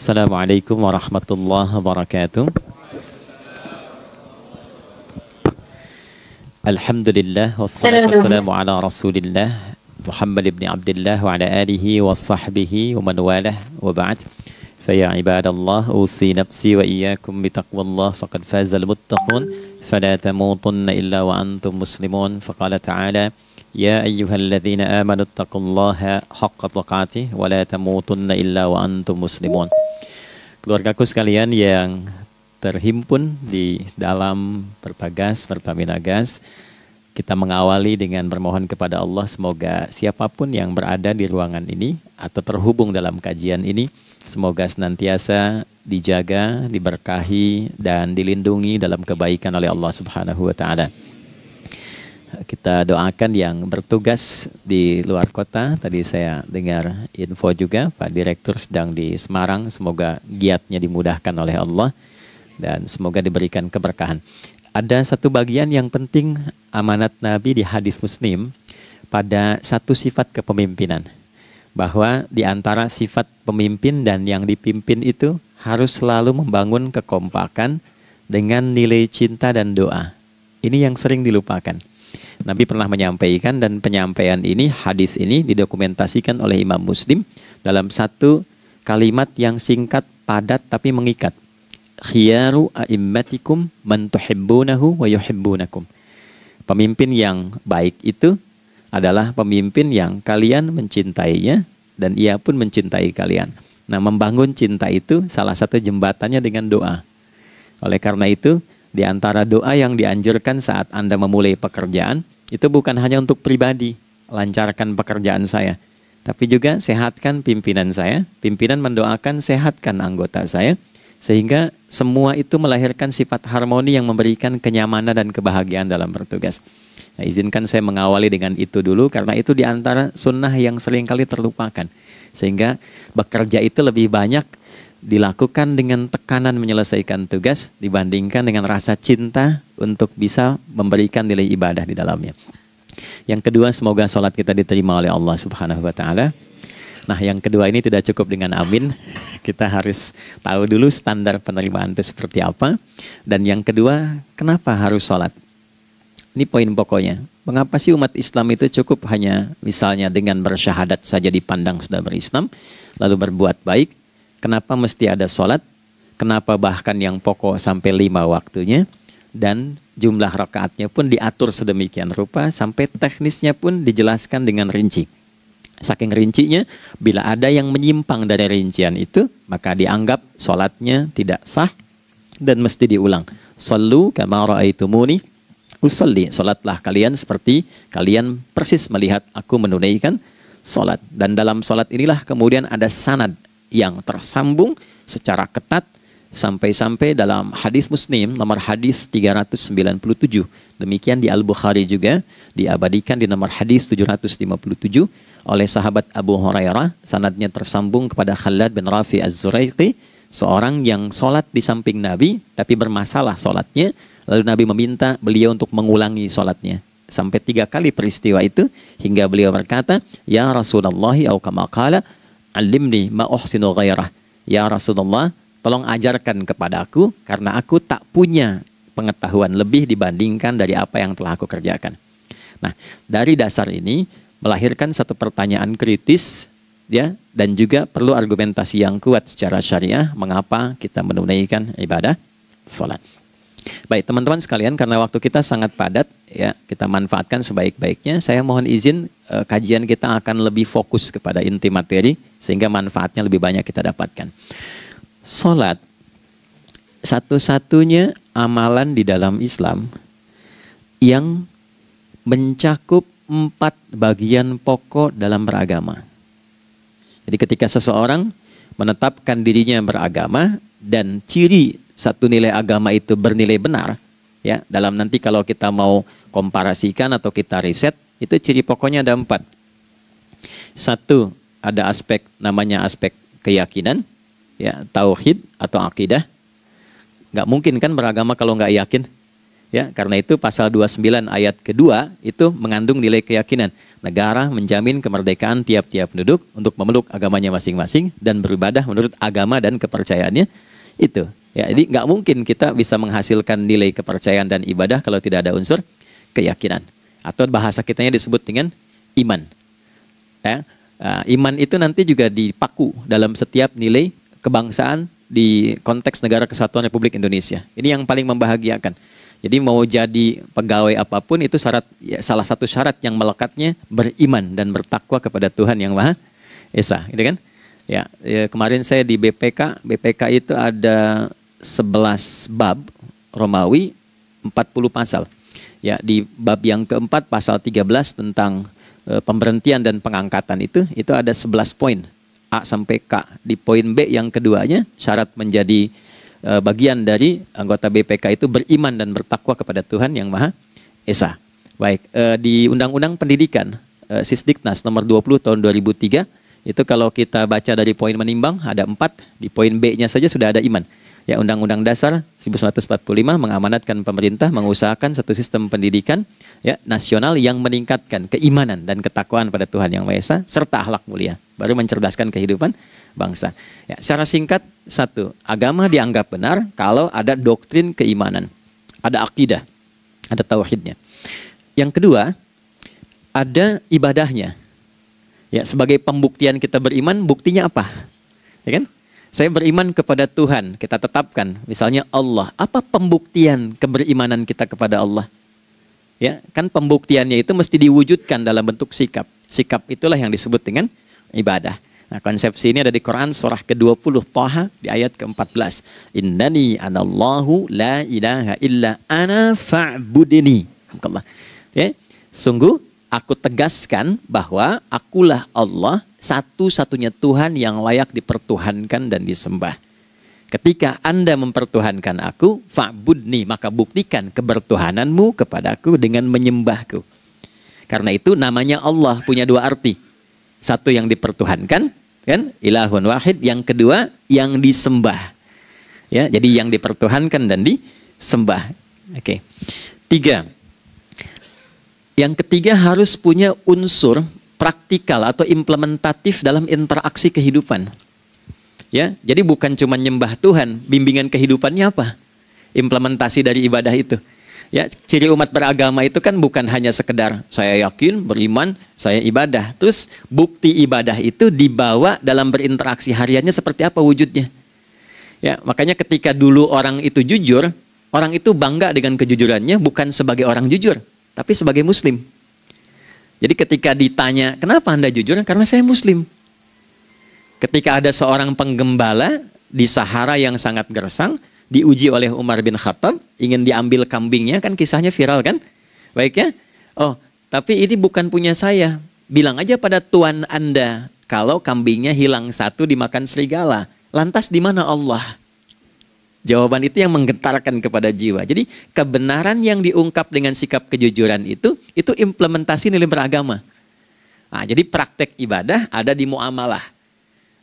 Assalamualaikum warahmatullahi wabarakatuh. Alhamdulillah wassalatu wassalamu ala Rasulillah Muhammad ibn Abdullah wa ala alihi wa sahbihi wa man walah wa ba'd. Faya ibadallah usi nafsi wa iyyakum bitaqwallah faqad fazal muttaqun fala tamutunna illa wa antum muslimun. Faqala ta'ala ya ayyuhalladzina amanu taqullaha haqqa tuqatih wa la tamutunna illa wa antum muslimun. Keluargaku sekalian yang terhimpun di dalam Pertagas, Pertamina Gas, kita mengawali dengan bermohon kepada Allah semoga siapapun yang berada di ruangan ini atau terhubung dalam kajian ini, semoga senantiasa dijaga, diberkahi, dan dilindungi dalam kebaikan oleh Allah Subhanahu wa Ta'ala. Kita doakan yang bertugas di luar kota. Tadi saya dengar info juga Pak Direktur sedang di Semarang. Semoga giatnya dimudahkan oleh Allah dan semoga diberikan keberkahan. Ada satu bagian yang penting amanat Nabi di hadis Muslim pada satu sifat kepemimpinan. Bahwa di antara sifat pemimpin dan yang dipimpin itu harus selalu membangun kekompakan dengan nilai cinta dan doa. Ini yang sering dilupakan. Nabi pernah menyampaikan dan penyampaian ini, hadis ini didokumentasikan oleh Imam Muslim dalam satu kalimat yang singkat, padat tapi mengikat. Khiyaru a'immatikum man tuhibbunahu wa yuhibbunakum. Pemimpin yang baik itu adalah pemimpin yang kalian mencintainya dan ia pun mencintai kalian. Nah, membangun cinta itu salah satu jembatannya dengan doa. Oleh karena itu, di antara doa yang dianjurkan saat Anda memulai pekerjaan, itu bukan hanya untuk pribadi, lancarkan pekerjaan saya, tapi juga sehatkan pimpinan saya, pimpinan mendoakan sehatkan anggota saya, sehingga semua itu melahirkan sifat harmoni yang memberikan kenyamanan dan kebahagiaan dalam bertugas. Nah, izinkan saya mengawali dengan itu dulu, karena itu di antara sunnah yang seringkali terlupakan, sehingga bekerja itu lebih banyak dilakukan dengan tekanan menyelesaikan tugas dibandingkan dengan rasa cinta untuk bisa memberikan nilai ibadah di dalamnya. Yang kedua, semoga sholat kita diterima oleh Allah Subhanahu wa Ta'ala. Nah, yang kedua ini tidak cukup dengan amin. Kita harus tahu dulu standar penerimaan itu seperti apa. Dan yang kedua, kenapa harus sholat? Ini poin pokoknya. Mengapa sih umat Islam itu cukup hanya misalnya dengan bersyahadat saja dipandang sudah berislam, lalu berbuat baik? Kenapa mesti ada sholat? Kenapa bahkan yang pokok sampai 5 waktunya? Dan jumlah rakaatnya pun diatur sedemikian rupa sampai teknisnya pun dijelaskan dengan rinci. Saking rincinya, bila ada yang menyimpang dari rincian itu, maka dianggap sholatnya tidak sah dan mesti diulang. Shallu kama ra'aitumuni usalli. Sholatlah kalian seperti kalian persis melihat aku menunaikan sholat. Dan dalam sholat inilah kemudian ada sanad yang tersambung secara ketat sampai-sampai dalam hadis Muslim nomor hadis 397. Demikian di Al-Bukhari juga diabadikan di nomor hadis 757 oleh sahabat Abu Hurairah. Sanadnya tersambung kepada Khalad bin Rafi Az-Zuraiqi, seorang yang sholat di samping Nabi tapi bermasalah sholatnya. Lalu Nabi meminta beliau untuk mengulangi sholatnya. Sampai 3 kali peristiwa itu hingga beliau berkata, ya Rasulullah au kama qala alimni ma uhsinu ghairah. Ya Rasulullah, tolong ajarkan kepadaku karena aku tak punya pengetahuan lebih dibandingkan dari apa yang telah aku kerjakan. Nah, dari dasar ini melahirkan satu pertanyaan kritis ya, dan juga perlu argumentasi yang kuat secara syariah mengapa kita menunaikan ibadah salat. Baik teman-teman sekalian, karena waktu kita sangat padat ya, kita manfaatkan sebaik-baiknya. Saya mohon izin kajian kita akan lebih fokus kepada inti materi sehingga manfaatnya lebih banyak kita dapatkan. Salat satu-satunya amalan di dalam Islam yang mencakup 4 bagian pokok dalam beragama. Jadi ketika seseorang menetapkan dirinya beragama dan ciri satu nilai agama itu bernilai benar, ya, dalam nanti kalau kita mau komparasikan atau kita riset, itu ciri pokoknya ada 4. Satu, ada aspek namanya aspek keyakinan, ya, tauhid atau akidah. Nggak mungkin kan beragama kalau nggak yakin. Ya, karena itu pasal 29 ayat kedua itu mengandung nilai keyakinan. Negara menjamin kemerdekaan tiap-tiap penduduk untuk memeluk agamanya masing-masing dan beribadah menurut agama dan kepercayaannya itu. Ya, jadi nggak mungkin kita bisa menghasilkan nilai kepercayaan dan ibadah kalau tidak ada unsur keyakinan. Atau bahasa kitanya disebut dengan iman. Ya, iman itu nanti juga dipaku dalam setiap nilai kebangsaan di konteks Negara Kesatuan Republik Indonesia. Ini yang paling membahagiakan. Jadi mau jadi pegawai apapun itu syarat, ya, salah satu syarat yang melekatnya beriman dan bertakwa kepada Tuhan Yang Maha Esa, gitu kan? Ya, kemarin saya di BPK itu ada 11 bab Romawi, 40 pasal. Ya, di bab yang keempat pasal 13 tentang pemberhentian dan pengangkatan itu ada 11 poin A sampai K. Di poin B yang keduanya syarat menjadi bagian dari anggota BPK itu beriman dan bertakwa kepada Tuhan Yang Maha Esa. Baik, di Undang-Undang Pendidikan Sisdiknas nomor 20 tahun 2003 itu kalau kita baca dari poin menimbang ada 4, di poin B-nya saja sudah ada iman. Ya, Undang-Undang Dasar 1945 mengamanatkan pemerintah mengusahakan satu sistem pendidikan ya nasional yang meningkatkan keimanan dan ketakwaan pada Tuhan Yang Maha Esa serta akhlak mulia, baru mencerdaskan kehidupan bangsa. Ya, secara singkat, satu, agama dianggap benar kalau ada doktrin keimanan, ada akidah, ada tauhidnya. Yang kedua, ada ibadahnya. Ya, sebagai pembuktian kita beriman, buktinya apa? Ya kan? Saya beriman kepada Tuhan, kita tetapkan, misalnya Allah. Apa pembuktian keberimanan kita kepada Allah? Ya, kan pembuktiannya itu mesti diwujudkan dalam bentuk sikap. Sikap itulah yang disebut dengan ibadah. Nah, konsepsi ini ada di Quran surah ke-20 Thaha di ayat ke-14. Innani anallahu la ilaha illa ana fa'budini. Ya, sungguh aku tegaskan bahwa akulah Allah, satu-satunya Tuhan yang layak dipertuhankan dan disembah. Ketika Anda mempertuhankan aku, fa'budni, maka buktikan kebertuhananmu kepadaku dengan menyembahku. Karena itu namanya Allah punya dua arti. Satu yang dipertuhankan, kan? Ilahun wahid. Yang kedua yang disembah. Ya, jadi yang dipertuhankan dan disembah. Oke. 3. Yang ketiga harus punya unsur praktikal atau implementatif dalam interaksi kehidupan. Ya, jadi bukan cuma nyembah Tuhan, bimbingan kehidupannya apa? Implementasi dari ibadah itu. Ya, ciri umat beragama itu kan bukan hanya sekedar saya yakin, beriman, saya ibadah. Terus bukti ibadah itu dibawa dalam berinteraksi hariannya seperti apa wujudnya. Ya, makanya ketika dulu orang itu jujur, orang itu bangga dengan kejujurannya bukan sebagai orang jujur, tapi sebagai muslim. Jadi ketika ditanya, kenapa Anda jujur? Karena saya muslim. Ketika ada seorang penggembala di Sahara yang sangat gersang, diuji oleh Umar bin Khattab, ingin diambil kambingnya, kan kisahnya viral kan? Baik ya? Oh, tapi ini bukan punya saya. Bilang aja pada tuan Anda, kalau kambingnya hilang satu dimakan serigala. Lantas di mana Allah? Jawaban itu yang menggetarkan kepada jiwa. Jadi kebenaran yang diungkap dengan sikap kejujuran itu implementasi nilai beragama. Nah, jadi praktek ibadah ada di muamalah.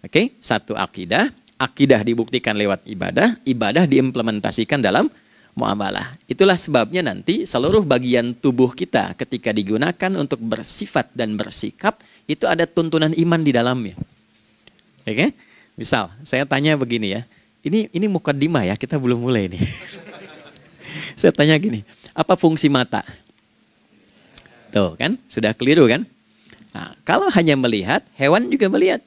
Oke, satu akidah. Akidah dibuktikan lewat ibadah, ibadah diimplementasikan dalam muamalah. Itulah sebabnya nanti seluruh bagian tubuh kita ketika digunakan untuk bersifat dan bersikap, itu ada tuntunan iman di dalamnya. Oke? Misal, saya tanya begini ya, ini mukaddimah ya, kita belum mulai nih. Saya tanya gini, apa fungsi mata? Tuh kan, sudah keliru kan? Nah, kalau hanya melihat, hewan juga melihat.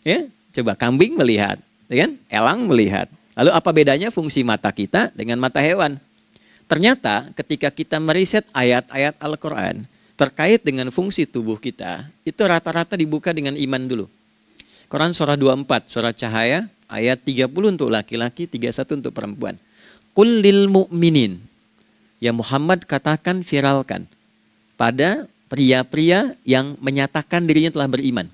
Ya, coba kambing melihat, ya kan? Elang melihat. Lalu apa bedanya fungsi mata kita dengan mata hewan? Ternyata ketika kita meriset ayat-ayat Al-Quran terkait dengan fungsi tubuh kita, itu rata-rata dibuka dengan iman dulu. Quran surah 24, surah Cahaya, ayat 30 untuk laki-laki, 31 untuk perempuan. Qul lil mu'minin. Ya Muhammad katakan, viralkan pada pria-pria yang menyatakan dirinya telah beriman.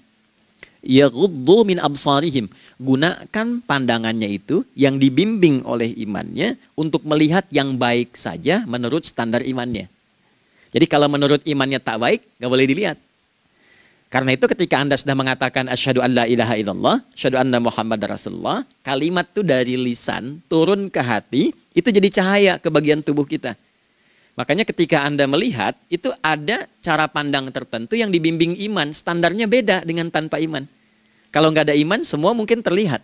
Yaghuddu min absarihim. Gunakan pandangannya itu yang dibimbing oleh imannya untuk melihat yang baik saja menurut standar imannya. Jadi kalau menurut imannya tak baik, nggak boleh dilihat. Karena itu ketika Anda sudah mengatakan asyhadu an la ilaha illallah, asyhadu anna Muhammad Rasulullah, kalimat itu dari lisan turun ke hati, itu jadi cahaya ke bagian tubuh kita. Makanya ketika Anda melihat, itu ada cara pandang tertentu yang dibimbing iman, standarnya beda dengan tanpa iman. Kalau nggak ada iman, semua mungkin terlihat.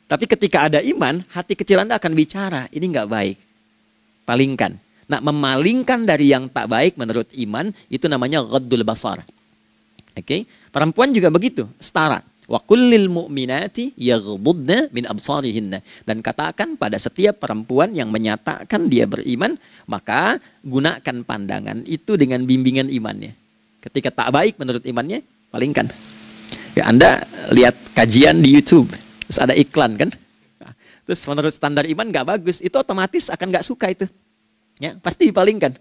Tapi ketika ada iman, hati kecil Anda akan bicara, ini nggak baik. Palingkan. Nah, memalingkan dari yang tak baik menurut iman, itu namanya ghaddul basar. Oke, perempuan juga begitu, setara. Wa kullil mu'minati yaghdudna min absarihinna. Dan katakan pada setiap perempuan yang menyatakan dia beriman, maka gunakan pandangan itu dengan bimbingan imannya. Ketika tak baik menurut imannya, palingkan. Ya, Anda lihat kajian di YouTube, terus ada iklan kan? Nah, terus menurut standar iman nggak bagus, itu otomatis akan nggak suka itu. Ya, pasti dipalingkan.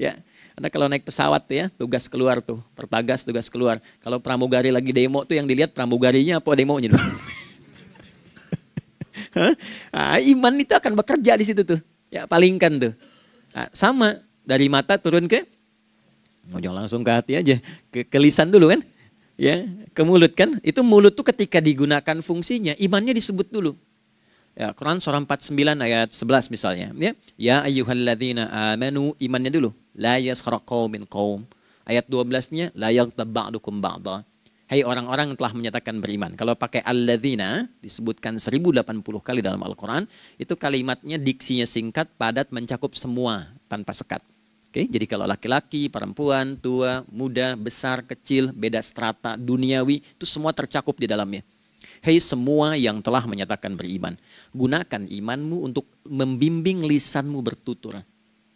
Ya. Anda kalau naik pesawat tuh ya, tugas keluar tuh, pertagas tugas keluar. Kalau pramugari lagi demo tuh yang dilihat pramugarinya apa demonya dulu. Nah, iman itu akan bekerja di situ tuh. Ya, palingkan tuh. Nah, sama dari mata turun ke, jangan langsung ke hati aja, ke lisan dulu kan. Ya, ke mulut kan. Itu mulut tuh ketika digunakan fungsinya, imannya disebut dulu. Ya, Quran surah 49 ayat 11 misalnya, ya ayyuhalladzina amanu, imannya dulu, la yaskhar qaumin qaum. Ayat 12-nya la yaghtab ba'dukum ba'dha. Hai orang-orang yang telah menyatakan beriman. Kalau pakai alladzina disebutkan 1080 kali dalam Al-Qur'an, itu kalimatnya diksinya singkat, padat, mencakup semua tanpa sekat. Oke, jadi kalau laki-laki, perempuan, tua, muda, besar, kecil, beda strata duniawi, itu semua tercakup di dalamnya. Hei semua yang telah menyatakan beriman, gunakan imanmu untuk membimbing lisanmu bertutur.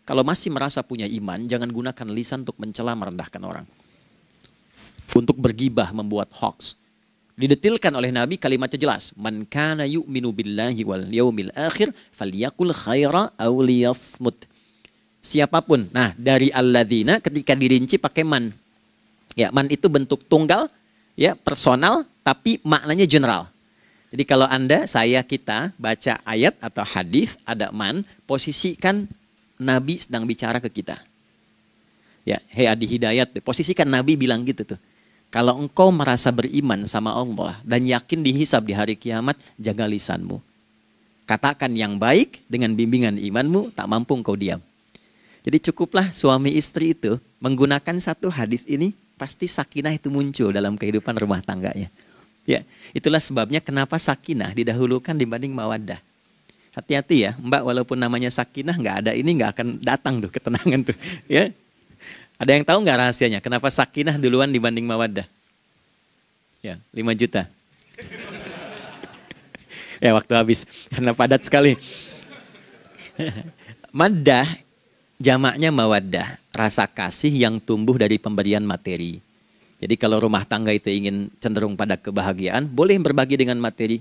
Kalau masih merasa punya iman, jangan gunakan lisan untuk mencela, merendahkan orang. Untuk bergibah, membuat hoax. Didetilkan oleh Nabi, kalimatnya jelas. Man kana yu'minu billahi wal yaumil akhir, falyakul khaira aw liyasmut. Siapapun. Nah, dari alladzina ketika dirinci pakai man. Ya, man itu bentuk tunggal, ya, personal, tapi maknanya general. Jadi kalau Anda, saya, kita baca ayat atau hadis ada man, posisikan Nabi sedang bicara ke kita. Ya, hei Adi Hidayat, posisikan Nabi bilang gitu tuh. Kalau engkau merasa beriman sama Allah dan yakin dihisab di hari kiamat, jaga lisanmu. Katakan yang baik dengan bimbingan imanmu, tak mampu engkau diam. Jadi cukuplah suami istri itu menggunakan satu hadis ini, pasti sakinah itu muncul dalam kehidupan rumah tangganya. Ya, itulah sebabnya kenapa sakinah didahulukan dibanding mawaddah. Hati-hati ya, Mbak, walaupun namanya sakinah nggak ada ini nggak akan datang tuh ketenangan tuh. Ya, ada yang tahu nggak rahasianya? Kenapa sakinah duluan dibanding mawaddah? Ya, 5 juta. Ya, waktu habis karena padat sekali. Maddah jamaknya mawaddah, rasa kasih yang tumbuh dari pemberian materi. Jadi kalau rumah tangga itu ingin cenderung pada kebahagiaan, boleh berbagi dengan materi.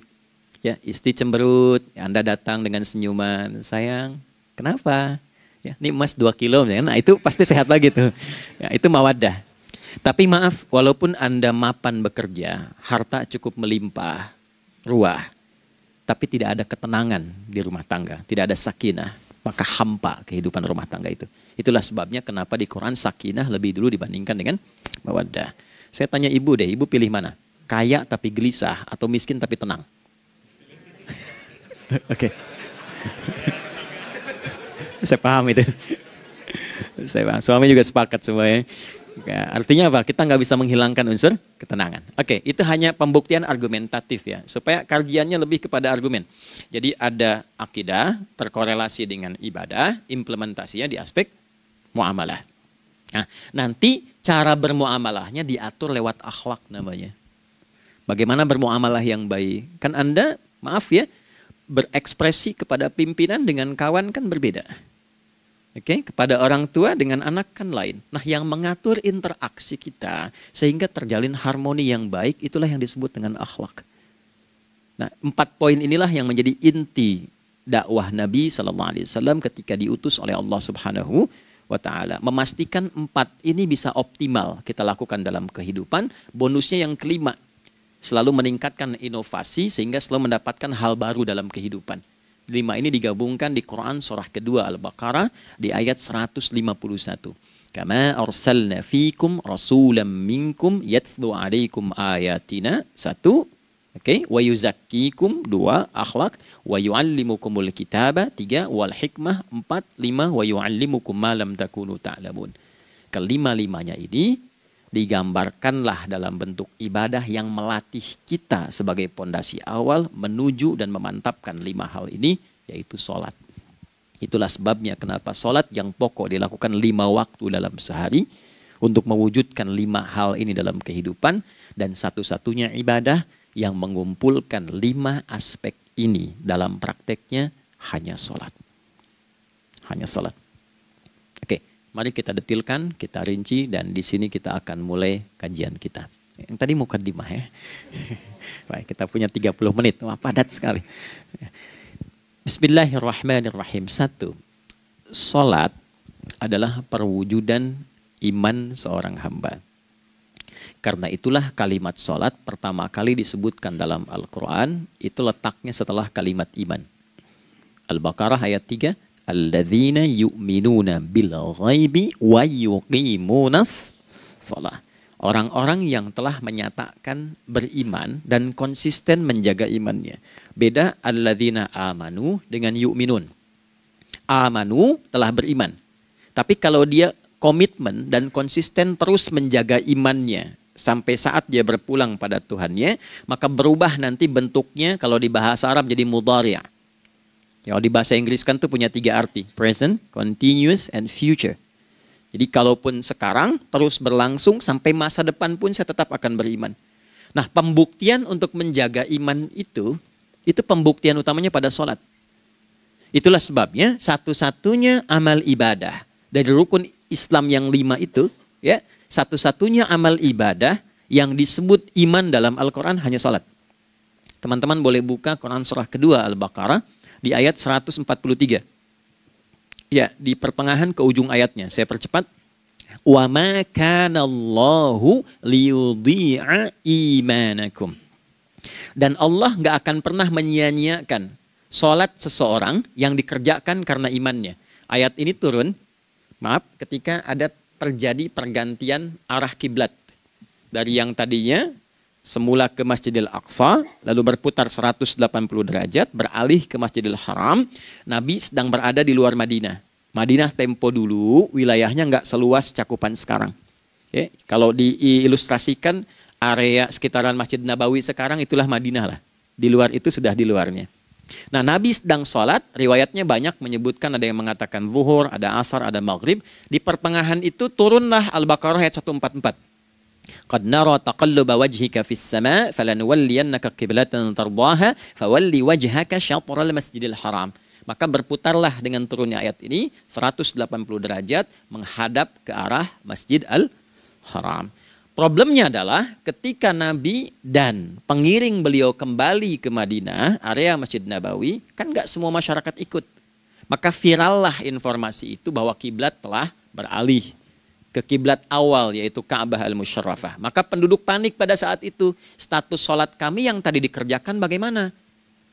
Ya, istri cemberut, ya Anda datang dengan senyuman, sayang, kenapa? Ya, ini emas 2 kilo, nah itu pasti sehat lagi tuh. Ya, itu mawaddah. Tapi maaf, walaupun Anda mapan bekerja, harta cukup melimpah, ruah, tapi tidak ada ketenangan di rumah tangga, tidak ada sakinah, maka hampa kehidupan rumah tangga itu. Itulah sebabnya kenapa di Quran sakinah lebih dulu dibandingkan dengan mawaddah. Saya tanya ibu deh, ibu pilih mana? Kaya tapi gelisah atau miskin tapi tenang? Oke. Saya paham itu. Saya paham. Suami juga sepakat semuanya. Ya, artinya apa? Kita nggak bisa menghilangkan unsur ketenangan. Oke, itu hanya pembuktian argumentatif ya, supaya kajiannya lebih kepada argumen. Jadi ada akidah terkorelasi dengan ibadah, implementasinya di aspek muamalah. Nah, nanti cara bermuamalahnya diatur lewat akhlak namanya. Bagaimana bermuamalah yang baik? Kan Anda, maaf ya, berekspresi kepada pimpinan dengan kawan kan berbeda. Oke, kepada orang tua dengan anak kan lain. Nah, yang mengatur interaksi kita sehingga terjalin harmoni yang baik, itulah yang disebut dengan akhlak. Nah, 4 poin inilah yang menjadi inti dakwah Nabi SAW ketika diutus oleh Allah Subhanahu wa Ta'ala. Memastikan 4 ini bisa optimal kita lakukan dalam kehidupan. Bonusnya yang kelima, selalu meningkatkan inovasi sehingga selalu mendapatkan hal baru dalam kehidupan. 5 ini digabungkan di Quran surah kedua Al-Baqarah di ayat 151. Kama arsalna fikum rasulam minkum yatslu alaikum ayatina. 1. Oke, wa yuzakkikum. 2. Akhlak. Wa yuallimukumul kitaba. 3. Wal hikmah. 4. 5. Wa yuallimukum ma lam takunu ta'lamun. Kelima-limanya ini digambarkanlah dalam bentuk ibadah yang melatih kita sebagai pondasi awal menuju dan memantapkan 5 hal ini, yaitu sholat. Itulah sebabnya kenapa sholat yang pokok dilakukan 5 waktu dalam sehari untuk mewujudkan 5 hal ini dalam kehidupan, dan satu-satunya ibadah yang mengumpulkan 5 aspek ini dalam prakteknya hanya sholat. Hanya sholat. Oke, mari kita detilkan, kita rinci, dan di sini kita akan mulai kajian kita. Yang tadi mukadimah ya. Baik, kita punya 30 menit. Wah, padat sekali. Bismillahirrahmanirrahim. 1. Salat adalah perwujudan iman seorang hamba. Karena itulah kalimat salat pertama kali disebutkan dalam Al-Quran, itu letaknya setelah kalimat iman. Al-Baqarah ayat 3. Alladzina yu'minuna bil ghaibi wa yuqimunas shalah. Orang-orang yang telah menyatakan beriman dan konsisten menjaga imannya. Beda alladzina amanu dengan yu'minun. Amanu telah beriman. Tapi kalau dia komitmen dan konsisten terus menjaga imannya sampai saat dia berpulang pada Tuhannya, maka berubah nanti bentuknya kalau di bahasa Arab jadi mudhari'. Kalau di bahasa Inggris kan tuh punya 3 arti. Present, continuous, and future. Jadi kalaupun sekarang terus berlangsung sampai masa depan pun saya tetap akan beriman. Nah, pembuktian untuk menjaga iman itu pembuktian utamanya pada sholat. Itulah sebabnya satu-satunya amal ibadah dari rukun Islam yang 5 itu, ya, satu-satunya amal ibadah yang disebut iman dalam Al-Quran hanya sholat. Teman-teman boleh buka Quran surah kedua Al-Baqarah di ayat 143. Ya, di pertengahan ke ujung ayatnya. Saya percepat. Wa ma kana Allahu liyudhi'a imanakum. Dan Allah nggak akan pernah menyia-nyiakan sholat seseorang yang dikerjakan karena imannya. Ayat ini turun, ketika ada terjadi pergantian arah kiblat. Dari yang tadinya semula ke Masjidil Aqsa, lalu berputar 180 derajat, beralih ke Masjidil Haram. Nabi sedang berada di luar Madinah. Madinah tempo dulu, wilayahnya nggak seluas cakupan sekarang. Oke, kalau diilustrasikan, area sekitaran Masjid Nabawi sekarang itulah Madinah lah. Di luar itu sudah di luarnya. Nah, Nabi sedang sholat, riwayatnya banyak menyebutkan, ada yang mengatakan zuhur, ada asar, ada maghrib. Di pertengahan itu turunlah Al-Baqarah ayat 144. Qad nara taqalluba wajhika fis sama' falanuwalliyannaka qiblatan tardaha fawalli wajhaka syatral masjidil haram. Maka berputarlah dengan turunnya ayat ini 180 derajat menghadap ke arah Masjid Al-Haram. Problemnya adalah ketika Nabi dan pengiring beliau kembali ke Madinah, area Masjid Nabawi, kan nggak semua masyarakat ikut. Maka virallah informasi itu bahwa kiblat telah beralih ke kiblat awal, yaitu Ka'bah Al-Musyarrafah. Maka penduduk panik pada saat itu. Status sholat kami yang tadi dikerjakan bagaimana?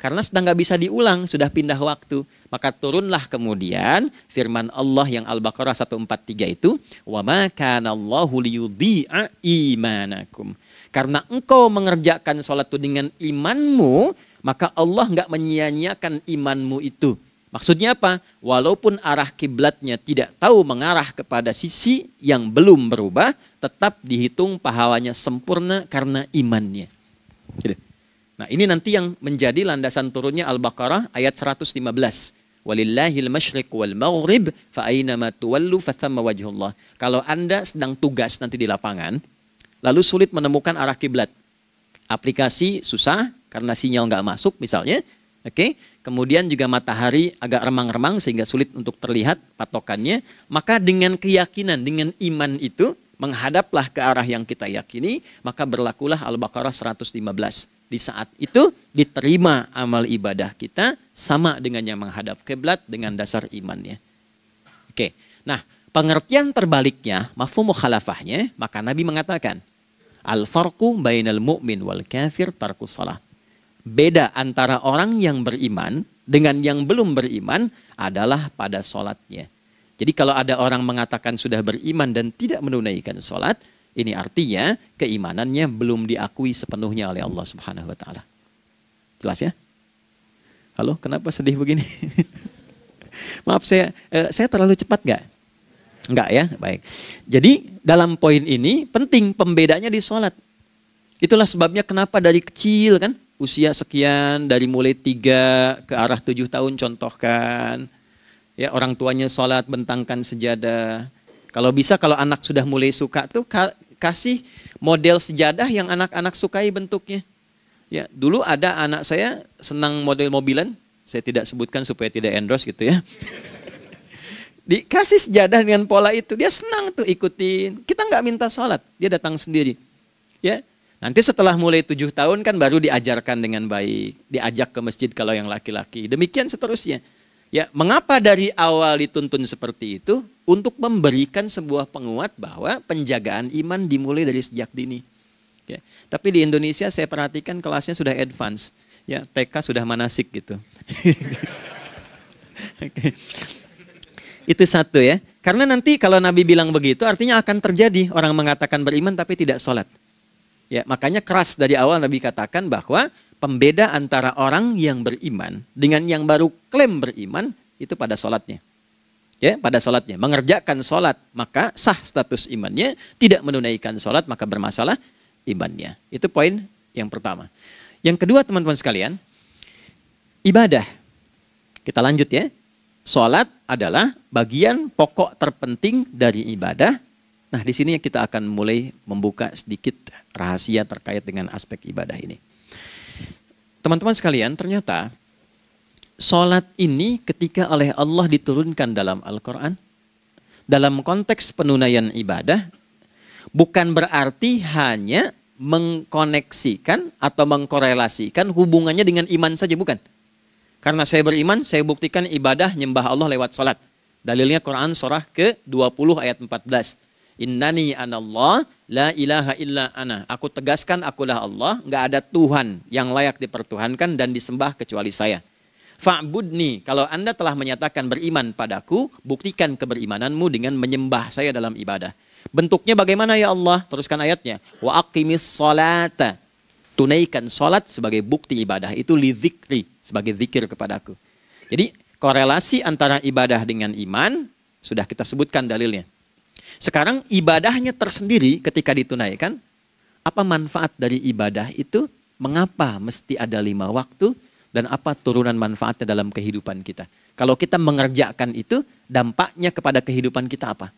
Karena sedang nggak bisa diulang, sudah pindah waktu. Maka turunlah kemudian firman Allah yang Al-Baqarah 143 itu, wa ma kana Allahu liyudhi'a imanakum. Karena engkau mengerjakan sholat itu dengan imanmu, maka Allah nggak menyia-nyiakan imanmu itu. Maksudnya apa? Walaupun arah kiblatnya tidak tahu mengarah kepada sisi yang belum berubah, tetap dihitung pahalanya sempurna karena imannya. Nah, ini nanti yang menjadi landasan turunnya Al-Baqarah ayat 115. Walillahil masyriq wal maghrib fa aina ma tuwallu fa thamma wajhullah. Kalau Anda sedang tugas nanti di lapangan, lalu sulit menemukan arah kiblat. Aplikasi susah karena sinyal nggak masuk misalnya. Oke, kemudian juga matahari agak remang-remang sehingga sulit untuk terlihat patokannya. Maka dengan keyakinan, dengan iman itu, menghadaplah ke arah yang kita yakini, maka berlakulah Al-Baqarah 115. Di saat itu diterima amal ibadah kita sama dengan yang menghadap kiblat dengan dasar imannya. Oke, nah pengertian terbaliknya, mafhum mukhalafahnya, maka Nabi mengatakan, al-farqu bainal mu'min wal kafir tarkus shalah. Beda antara orang yang beriman dengan yang belum beriman adalah pada sholatnya. Jadi kalau ada orang mengatakan sudah beriman dan tidak menunaikan sholat, ini artinya keimanannya belum diakui sepenuhnya oleh Allah Subhanahu wa taala. Jelas ya? Halo, kenapa sedih begini? Maaf, saya terlalu cepat nggak? Enggak ya? Baik. Jadi dalam poin ini penting pembedanya di sholat. Itulah sebabnya kenapa dari kecil kan, usia sekian, dari mulai 3 ke arah 7 tahun contohkan. Ya, orang tuanya sholat bentangkan sejadah. Kalau bisa, kalau anak sudah mulai suka tuh kasih model sejadah yang anak-anak sukai bentuknya. Ya, dulu ada anak saya senang model mobilan, saya tidak sebutkan supaya tidak endorse gitu ya. Dikasih sejadah dengan pola itu, dia senang tuh ikutin. Kita nggak minta sholat, dia datang sendiri. Ya, nanti setelah mulai 7 tahun kan baru diajarkan dengan baik, diajak ke masjid kalau yang laki-laki. Demikian seterusnya. Ya, mengapa dari awal dituntun seperti itu? Untuk memberikan sebuah penguat bahwa penjagaan iman dimulai dari sejak dini. Ya, tapi di Indonesia saya perhatikan kelasnya sudah advance. Ya, TK sudah manasik gitu. Okay. Itu satu ya. Karena nanti kalau Nabi bilang begitu artinya akan terjadi orang mengatakan beriman tapi tidak sholat. Ya, makanya keras dari awal Nabi katakan bahwa pembeda antara orang yang beriman dengan yang baru klaim beriman itu pada sholatnya. Ya, pada sholatnya. Mengerjakan sholat maka sah status imannya, tidak menunaikan sholat maka bermasalah imannya. Itu poin yang pertama. Yang kedua teman-teman sekalian, ibadah. Kita lanjut ya. Sholat adalah bagian pokok terpenting dari ibadah. Nah, di sini kita akan mulai membuka sedikit rahasia terkait dengan aspek ibadah ini. Teman-teman sekalian, ternyata sholat ini ketika oleh Allah diturunkan dalam Al-Quran, dalam konteks penunaian ibadah, bukan berarti hanya mengkoneksikan atau mengkorelasikan hubungannya dengan iman saja, bukan. Karena saya beriman, saya buktikan ibadah nyembah Allah lewat sholat. Dalilnya Quran surah ke-20 ayat 14. Innani anallah la ilaha illa ana. Aku tegaskan akulah Allah, nggak ada Tuhan yang layak dipertuhankan dan disembah kecuali saya. Fa'budni, kalau Anda telah menyatakan beriman padaku, buktikan keberimananmu dengan menyembah saya dalam ibadah. Bentuknya bagaimana ya Allah? Teruskan ayatnya. Wa aqimis sholata. Tunaikan sholat sebagai bukti ibadah. Itu li dzikri, sebagai zikir kepadaku. Jadi korelasi antara ibadah dengan iman, sudah kita sebutkan dalilnya. Sekarang ibadahnya tersendiri ketika ditunaikan, apa manfaat dari ibadah itu? Mengapa mesti ada 5 waktu? Dan apa turunan manfaatnya dalam kehidupan kita? Kalau kita mengerjakan itu, dampaknya kepada kehidupan kita apa?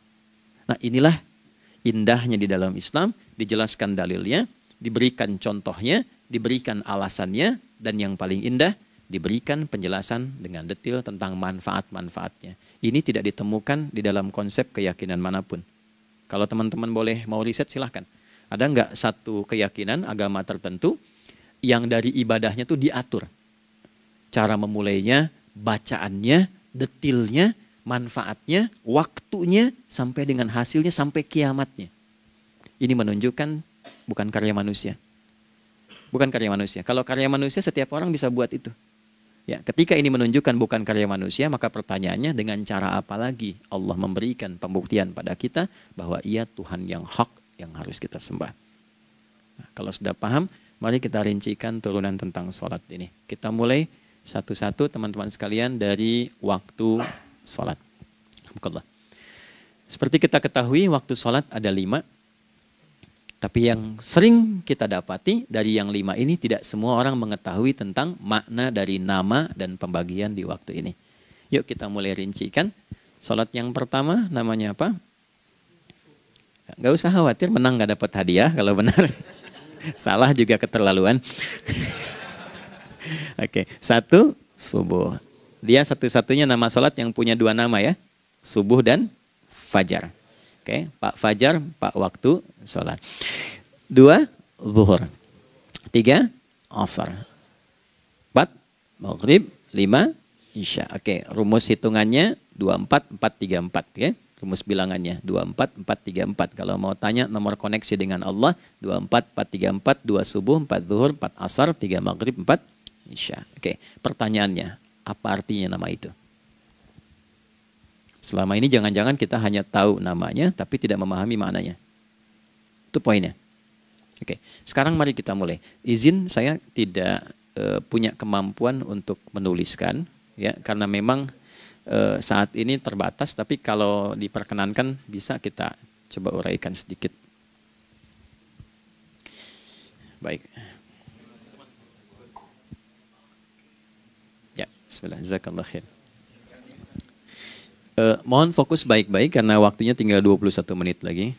Nah, inilah indahnya di dalam Islam, dijelaskan dalilnya, diberikan contohnya, diberikan alasannya, dan yang paling indah, diberikan penjelasan dengan detail tentang manfaat-manfaatnya. Ini tidak ditemukan di dalam konsep keyakinan manapun. Kalau teman-teman boleh mau riset silahkan. Ada nggak satu keyakinan agama tertentu yang dari ibadahnya itu diatur? Cara memulainya, bacaannya, detailnya, manfaatnya, waktunya, sampai dengan hasilnya, sampai kiamatnya. Ini menunjukkan bukan karya manusia. Bukan karya manusia. Kalau karya manusia setiap orang bisa buat itu. Ya, ketika ini menunjukkan bukan karya manusia, maka pertanyaannya dengan cara apa lagi Allah memberikan pembuktian pada kita bahwa Ia Tuhan yang hak yang harus kita sembah. Nah, kalau sudah paham, mari kita rincikan turunan tentang sholat ini. Kita mulai satu-satu teman-teman sekalian dari waktu sholat. Seperti kita ketahui waktu sholat ada 5. Tapi yang sering kita dapati dari yang 5 ini tidak semua orang mengetahui tentang makna dari nama dan pembagian di waktu ini. Yuk kita mulai rincikan. Sholat yang pertama namanya apa? Gak usah khawatir, menang gak dapat hadiah kalau benar. Salah juga keterlaluan. Oke, 1 subuh. Dia satu-satunya nama sholat yang punya 2 nama ya. Subuh dan fajar. Oke, Pak Fajar, Pak waktu sholat. 2 zuhur. 3 asar. 4 maghrib. 5 isya. Oke, rumus hitungannya 24, 4, 3, 4. Ya. Rumus bilangannya 24, 4, 3, 4. Kalau mau tanya nomor koneksi dengan Allah, 24, 4, 3, 4, 2 subuh, 4 zuhur, 4 asar, 3 maghrib, 4 isya. Oke, pertanyaannya, apa artinya nama itu? Selama ini jangan-jangan kita hanya tahu namanya tapi tidak memahami maknanya. Itu poinnya. Oke, sekarang mari kita mulai. Izin saya tidak punya kemampuan untuk menuliskan, ya, karena memang saat ini terbatas. Tapi kalau diperkenankan bisa kita coba uraikan sedikit. Baik. Ya, bismillah. Jazakallah khair. Mohon fokus baik-baik karena waktunya tinggal 21 menit lagi.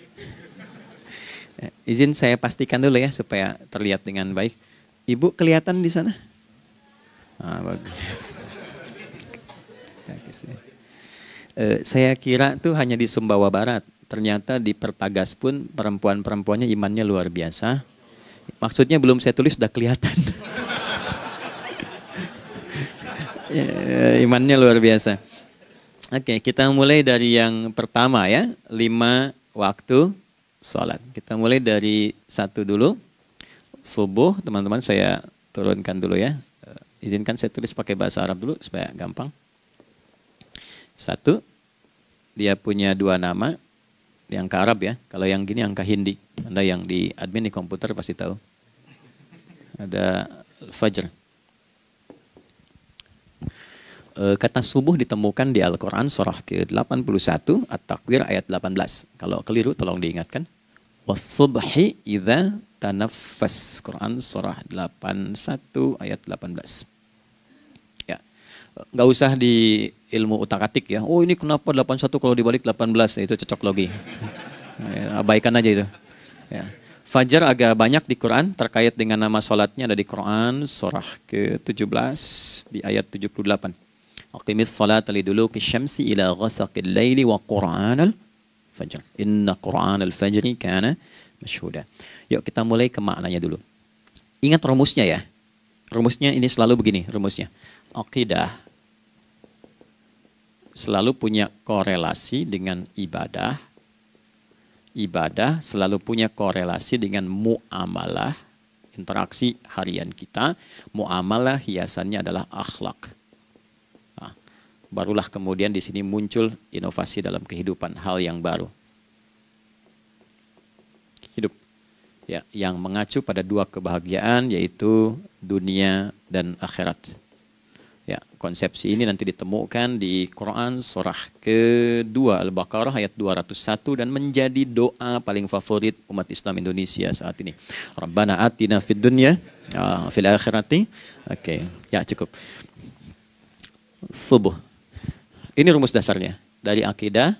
Izin saya pastikan dulu ya supaya terlihat dengan baik. Ibu kelihatan di sana? Bagus. Saya kira tuh hanya di Sumbawa Barat. Ternyata di Pertagas pun perempuan-perempuannya imannya luar biasa. Maksudnya belum saya tulis sudah kelihatan. Imannya luar biasa. Oke, kita mulai dari yang pertama ya, 5 waktu sholat. Kita mulai dari 1 dulu. Subuh, teman-teman saya turunkan dulu ya. Izinkan saya tulis pakai bahasa Arab dulu supaya gampang. 1, dia punya 2 nama. Yang ke Arab ya, kalau yang gini angka Hindi. Anda yang di admin di komputer pasti tahu. Ada Fajr. Kata subuh ditemukan di Al-Quran surah ke-81 At-Takwir ayat 18. Kalau keliru tolong diingatkan. Was-subhi idza tanaffas. Quran surah 81 ayat 18. Ya. Nggak usah di ilmu utak-atik ya. Oh ini kenapa 81 kalau dibalik 18? Itu cocok logi. Ya, abaikan aja itu. Ya. Fajar agak banyak di Quran terkait dengan nama sholatnya ada di Quran surah ke-17 di ayat 78. Aqimis salata liduluki syamsi ila ghasaqil laili wa qur'anal fajr. Inna qur'anal fajri kana masyhuda. Yuk kita mulai ke maknanya dulu. Ingat rumusnya ya. Rumusnya ini selalu begini rumusnya. Aqidah selalu punya korelasi dengan ibadah. Ibadah selalu punya korelasi dengan muamalah, interaksi harian kita. Muamalah hiasannya adalah akhlak. Barulah kemudian di sini muncul inovasi dalam kehidupan, hal yang baru. Hidup ya, yang mengacu pada 2 kebahagiaan yaitu dunia dan akhirat. Ya, konsepsi ini nanti ditemukan di Quran surah ke-2 Al-Baqarah ayat 201 dan menjadi doa paling favorit umat Islam Indonesia saat ini. Rabbana atina fid dunya fil akhirati. Oke, ya cukup. Subuh. Ini rumus dasarnya. Dari akidah,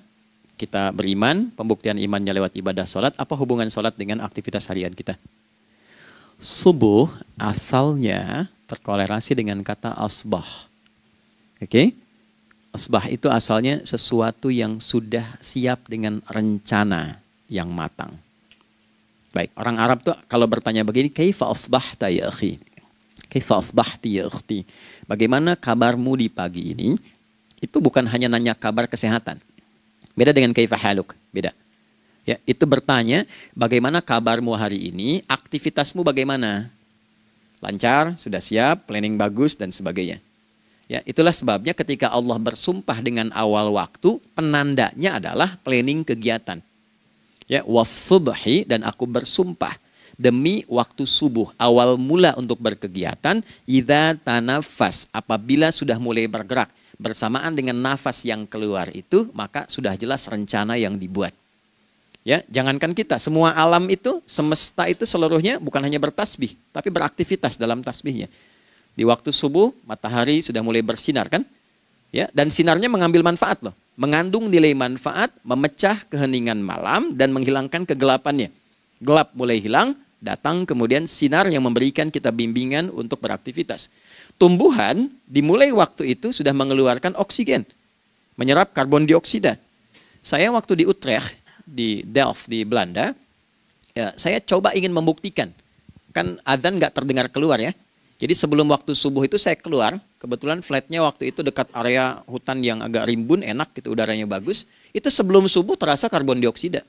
kita beriman, pembuktian imannya lewat ibadah sholat. Apa hubungan sholat dengan aktivitas harian kita? Subuh asalnya terkorelasi dengan kata asbah. Oke? Asbah itu asalnya sesuatu yang sudah siap dengan rencana yang matang. Baik, orang Arab tuh kalau bertanya begini, kaifa asbahta ya akhi? Kaifa asbahti ya ukhti? Bagaimana kabarmu di pagi ini? Itu bukan hanya nanya kabar kesehatan. Beda dengan kaifa haluk, beda. Ya, itu bertanya bagaimana kabarmu hari ini, aktivitasmu bagaimana? Lancar, sudah siap, planning bagus dan sebagainya. Ya, itulah sebabnya ketika Allah bersumpah dengan awal waktu, penandanya adalah planning kegiatan. Ya, was-subhi dan aku bersumpah demi waktu subuh, awal mula untuk berkegiatan, idza tanafas, apabila sudah mulai bergerak. Bersamaan dengan nafas yang keluar itu, maka sudah jelas rencana yang dibuat. Ya, jangankan kita, semua alam itu, semesta itu seluruhnya bukan hanya bertasbih, tapi beraktivitas dalam tasbihnya. Di waktu subuh, matahari sudah mulai bersinar kan? Ya, dan sinarnya mengambil manfaat loh. Mengandung nilai manfaat, memecah keheningan malam dan menghilangkan kegelapannya. Gelap mulai hilang, datang kemudian sinar yang memberikan kita bimbingan untuk beraktivitas. Tumbuhan dimulai waktu itu sudah mengeluarkan oksigen, menyerap karbon dioksida. Saya waktu di Utrecht, di Delft di Belanda, ya, saya coba ingin membuktikan. Kan adzan nggak terdengar keluar ya. Jadi sebelum waktu subuh itu saya keluar, kebetulan flatnya waktu itu dekat area hutan yang agak rimbun, enak gitu, udaranya bagus. Itu sebelum subuh terasa karbon dioksida.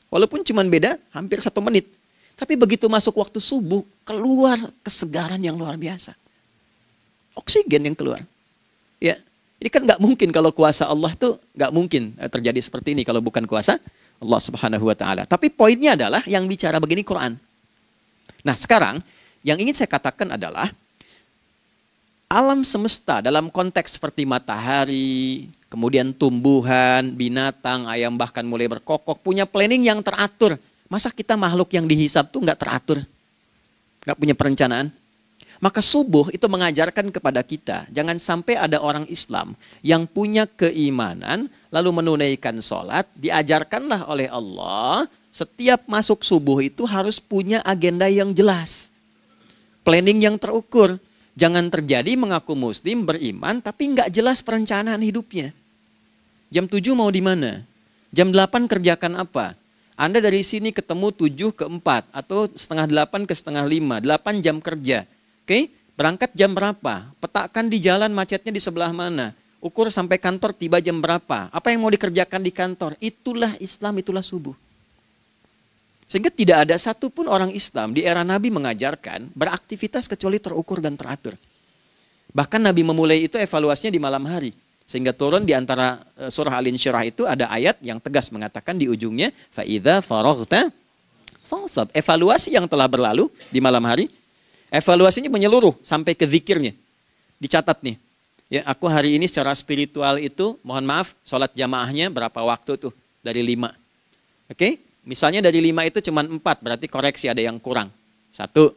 Walaupun cuma beda hampir 1 menit. Tapi begitu masuk waktu subuh, keluar kesegaran yang luar biasa. Oksigen yang keluar. Ya, Ini kan nggak mungkin kalau kuasa Allah tuh nggak mungkin terjadi seperti ini kalau bukan kuasa Allah Subhanahu wa taala. Tapi poinnya adalah yang bicara begini Quran. Nah, sekarang yang ingin saya katakan adalah alam semesta dalam konteks seperti matahari, kemudian tumbuhan, binatang, ayam bahkan mulai berkokok punya planning yang teratur. Masa kita makhluk yang dihisab tuh nggak teratur? Nggak punya perencanaan? Maka subuh itu mengajarkan kepada kita, jangan sampai ada orang Islam yang punya keimanan, lalu menunaikan sholat, diajarkanlah oleh Allah, setiap masuk subuh itu harus punya agenda yang jelas. Planning yang terukur. Jangan terjadi mengaku muslim, beriman, tapi nggak jelas perencanaan hidupnya. Jam 7 mau di mana? Jam 8 kerjakan apa? Anda dari sini ketemu 7 ke 4, atau setengah 8 ke setengah 5, 8 jam kerja. Oke, berangkat jam berapa? Petakan di jalan macetnya di sebelah mana? Ukur sampai kantor tiba jam berapa? Apa yang mau dikerjakan di kantor? Itulah Islam, itulah subuh. Sehingga tidak ada satupun orang Islam di era Nabi mengajarkan beraktivitas kecuali terukur dan teratur. Bahkan Nabi memulai itu evaluasinya di malam hari. Sehingga turun di antara surah Al-Insyirah itu ada ayat yang tegas mengatakan di ujungnya, فَإِذَا فَرَغْتَ فَانْصَبْ. Evaluasi yang telah berlalu di malam hari, evaluasinya menyeluruh sampai ke zikirnya. Dicatat nih. Ya, aku hari ini secara spiritual itu, mohon maaf, sholat jamaahnya berapa waktu tuh? Dari 5. Oke? Misalnya dari 5 itu cuma 4, berarti koreksi ada yang kurang. 1.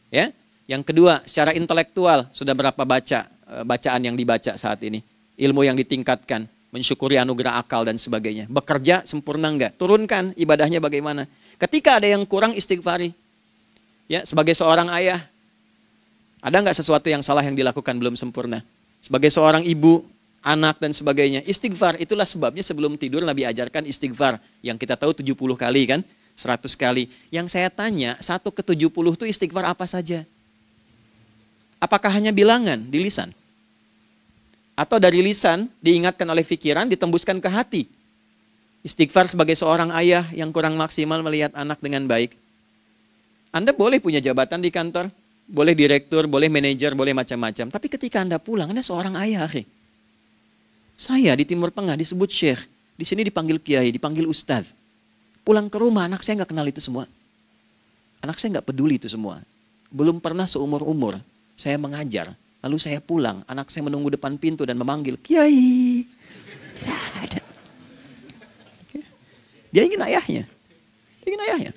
Ya. Yang kedua, secara intelektual sudah berapa bacaan yang dibaca saat ini? Ilmu yang ditingkatkan, mensyukuri anugerah akal dan sebagainya. Bekerja sempurna enggak? Turunkan ibadahnya bagaimana? Ketika ada yang kurang, istighfari. Ya, sebagai seorang ayah, ada nggak sesuatu yang salah yang dilakukan belum sempurna? Sebagai seorang ibu, anak dan sebagainya, istighfar. Itulah sebabnya sebelum tidur Nabi ajarkan istighfar. Yang kita tahu 70 kali kan, 100 kali. Yang saya tanya, 1 ke 70 itu istighfar apa saja? Apakah hanya bilangan di lisan? Atau dari lisan diingatkan oleh pikiran, ditembuskan ke hati? Istighfar sebagai seorang ayah yang kurang maksimal melihat anak dengan baik. Anda boleh punya jabatan di kantor, boleh direktur, boleh manajer, boleh macam-macam. Tapi ketika Anda pulang, Anda seorang ayah. Saya di Timur Tengah disebut syekh. Di sini dipanggil kiai, dipanggil ustadz. Pulang ke rumah, anak saya nggak kenal itu semua. Anak saya nggak peduli itu semua. Belum pernah seumur-umur saya mengajar. Lalu saya pulang, anak saya menunggu depan pintu dan memanggil, kiai. Tidak ada. Dia ingin ayahnya. Dia ingin ayahnya.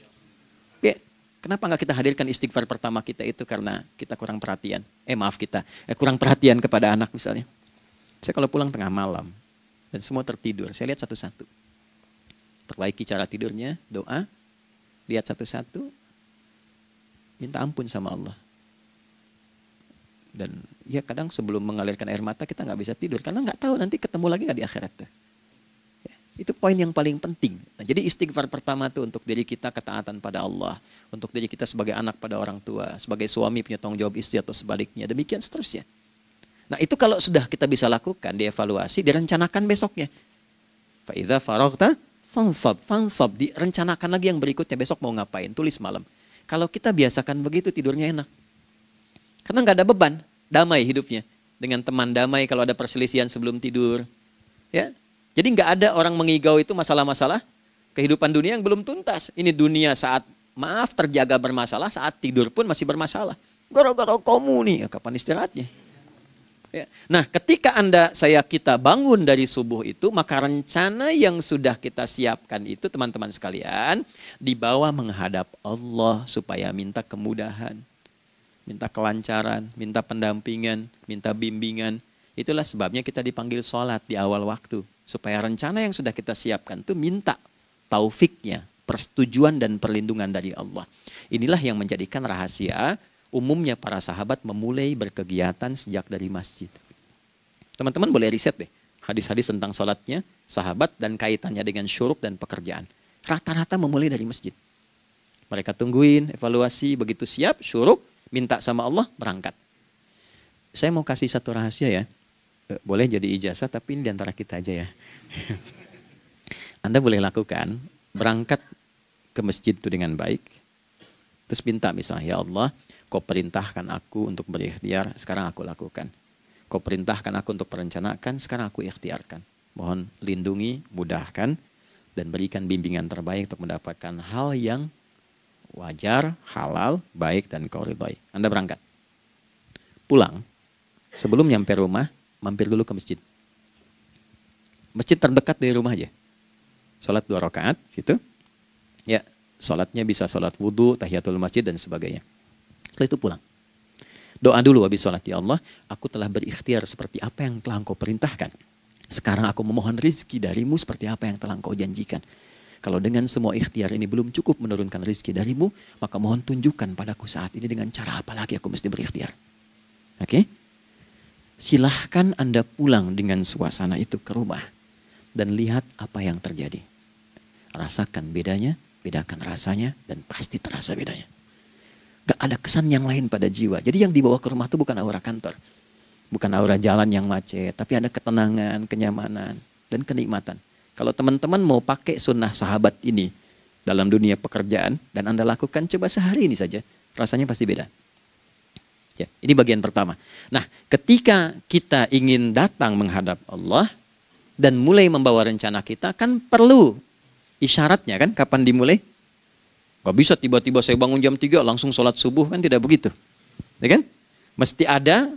Kenapa nggak kita hadirkan istighfar pertama kita itu karena kita kurang perhatian? Kurang perhatian kepada anak misalnya. Saya kalau pulang tengah malam dan semua tertidur, saya lihat satu-satu. Perbaiki cara tidurnya, doa, lihat satu-satu, minta ampun sama Allah. Dan ya kadang sebelum mengalirkan air mata kita nggak bisa tidur karena nggak tahu nanti ketemu lagi nggak di akhirat. Itu poin yang paling penting. Nah, jadi istighfar pertama itu untuk diri kita ketaatan pada Allah. Untuk diri kita sebagai anak pada orang tua. Sebagai suami punya tanggung jawab istri atau sebaliknya. Demikian seterusnya. Nah itu kalau sudah kita bisa lakukan, dievaluasi, direncanakan besoknya. Fa'idha faraghta fansab. Direncanakan lagi yang berikutnya. Besok mau ngapain, tulis malam. Kalau kita biasakan begitu tidurnya enak. Karena nggak ada beban, damai hidupnya. Dengan teman damai kalau ada perselisihan sebelum tidur. Ya. Jadi nggak ada orang mengigau itu masalah-masalah kehidupan dunia yang belum tuntas. Ini dunia saat terjaga bermasalah, saat tidur pun masih bermasalah. Gara-gara kamu nih, ya, kapan istirahatnya? Ya. Nah ketika kita bangun dari subuh itu, maka rencana yang sudah kita siapkan itu teman-teman sekalian, dibawa menghadap Allah supaya minta kemudahan, minta kelancaran, minta pendampingan, minta bimbingan. Itulah sebabnya kita dipanggil sholat di awal waktu. Supaya rencana yang sudah kita siapkan itu minta taufiknya, persetujuan dan perlindungan dari Allah. Inilah yang menjadikan rahasia umumnya para sahabat memulai berkegiatan sejak dari masjid. Teman-teman boleh riset deh hadis-hadis tentang sholatnya sahabat dan kaitannya dengan syuruk dan pekerjaan. Rata-rata memulai dari masjid. Mereka tungguin, evaluasi, begitu siap, syuruk, minta sama Allah, berangkat. Saya mau kasih satu rahasia ya. Boleh jadi ijazah tapi ini diantara kita aja ya. Anda boleh lakukan, berangkat ke masjid itu dengan baik. Terus minta misalnya, ya Allah, kau perintahkan aku untuk berikhtiar, sekarang aku lakukan. Kau perintahkan aku untuk merencanakan, sekarang aku ikhtiarkan. Mohon lindungi, mudahkan, dan berikan bimbingan terbaik untuk mendapatkan hal yang wajar, halal, baik, dan kau ridhai. Anda berangkat. Pulang, sebelum nyampe rumah, mampir dulu ke masjid. Masjid terdekat dari rumah aja. Sholat 2 rakaat, situ. Ya, sholatnya bisa sholat wudhu, tahiyatul masjid, dan sebagainya. Setelah itu pulang. Doa dulu habis sholat. Ya Allah, aku telah berikhtiar seperti apa yang telah Engkau perintahkan. Sekarang aku memohon rizki darimu seperti apa yang telah Engkau janjikan. Kalau dengan semua ikhtiar ini belum cukup menurunkan rizki darimu, maka mohon tunjukkan padaku saat ini dengan cara apa lagi aku mesti berikhtiar. Oke? Silahkan Anda pulang dengan suasana itu ke rumah. Dan lihat apa yang terjadi. Rasakan bedanya, bedakan rasanya, dan pasti terasa bedanya. Gak ada kesan yang lain pada jiwa. Jadi yang dibawa ke rumah itu bukan aura kantor. Bukan aura jalan yang macet. Tapi ada ketenangan, kenyamanan, dan kenikmatan. Kalau teman-teman mau pakai sunnah sahabat ini dalam dunia pekerjaan, dan Anda lakukan coba sehari ini saja, rasanya pasti beda. Ya, ini bagian pertama. Nah, ketika kita ingin datang menghadap Allah, dan mulai membawa rencana kita, kan perlu isyaratnya kan, kapan dimulai? Gak bisa tiba-tiba saya bangun jam 3 langsung sholat subuh, kan tidak begitu. Ya kan? Mesti ada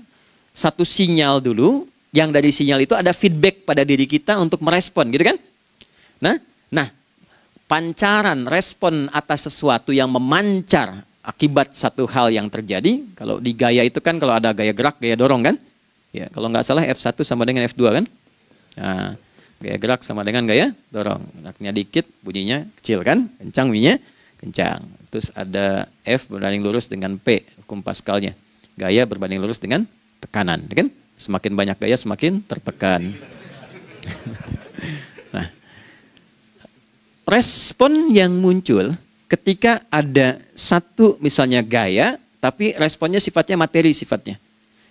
satu sinyal dulu, yang dari sinyal itu ada feedback pada diri kita untuk merespon, gitu kan? Nah, pancaran respon atas sesuatu yang memancar akibat satu hal yang terjadi, kalau di gaya itu kan kalau ada gaya gerak, gaya dorong kan? Ya, kalau nggak salah F1 sama dengan F2 kan? Nah, gaya gerak sama dengan gaya dorong. Geraknya dikit, bunyinya kecil kan? Kencang bunyinya, kencang. Terus ada F berbanding lurus dengan P, hukum Pascalnya. Gaya berbanding lurus dengan tekanan, kan? Semakin banyak gaya, semakin tertekan. Nah, respon yang muncul ketika ada satu misalnya gaya, tapi responnya sifatnya materi sifatnya.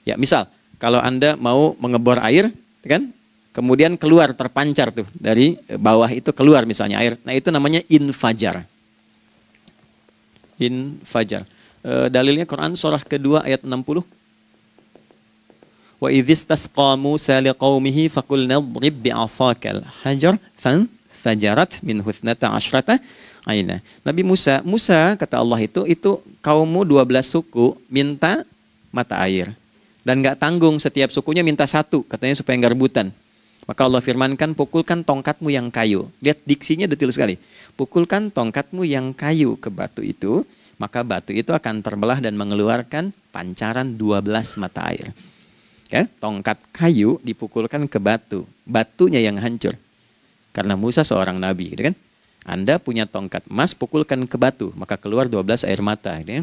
Ya, misal kalau Anda mau mengebor air, kan? Kemudian keluar terpancar tuh dari bawah itu keluar misalnya air. Nah, itu namanya infajar. Infajar. Dalilnya Quran surah kedua ayat 60. Wa idzistasqa Musa liqaumihi faqulna idrib bi'asakal hajar fanfajarat minhu 12 aina. Nabi Musa kata Allah itu kaummu 12 suku minta mata air. Dan nggak tanggung, setiap sukunya minta satu, katanya supaya nggak rebutan. Maka Allah firmankan, pukulkan tongkatmu yang kayu. Lihat diksinya detil sekali. Pukulkan tongkatmu yang kayu ke batu itu, maka batu itu akan terbelah dan mengeluarkan pancaran 12 mata air. Ya, tongkat kayu dipukulkan ke batu, batunya yang hancur. Karena Musa seorang nabi, gitu kan? Anda punya tongkat emas, pukulkan ke batu, maka keluar 12 air mata. Gitu ya.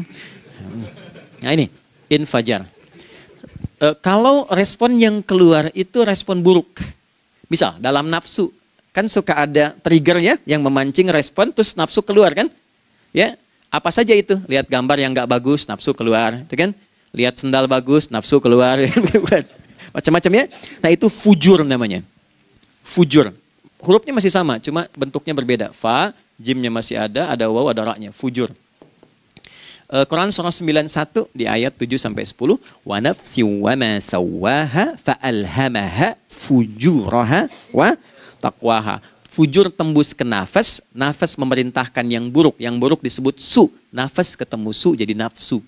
Nah ini, infajar. Kalau respon yang keluar itu respon buruk. Misal dalam nafsu, kan suka ada trigger ya yang memancing respon, terus nafsu keluar kan? Ya, apa saja itu? Lihat gambar yang nggak bagus, nafsu keluar, itu kan? Lihat sendal bagus, nafsu keluar, macam-macam ya. Nah itu fujur namanya, fujur. Hurufnya masih sama, cuma bentuknya berbeda. Fa, jimnya masih ada waw, ada ra-nya, fujur. Quran surah 91 di ayat 7-10. Wa nafsi wa ma sawwaha fa alhamaha fujuraha wa taqwaha. Fujur tembus ke nafas, nafas memerintahkan yang buruk disebut su. Nafas ketemu su jadi nafsu.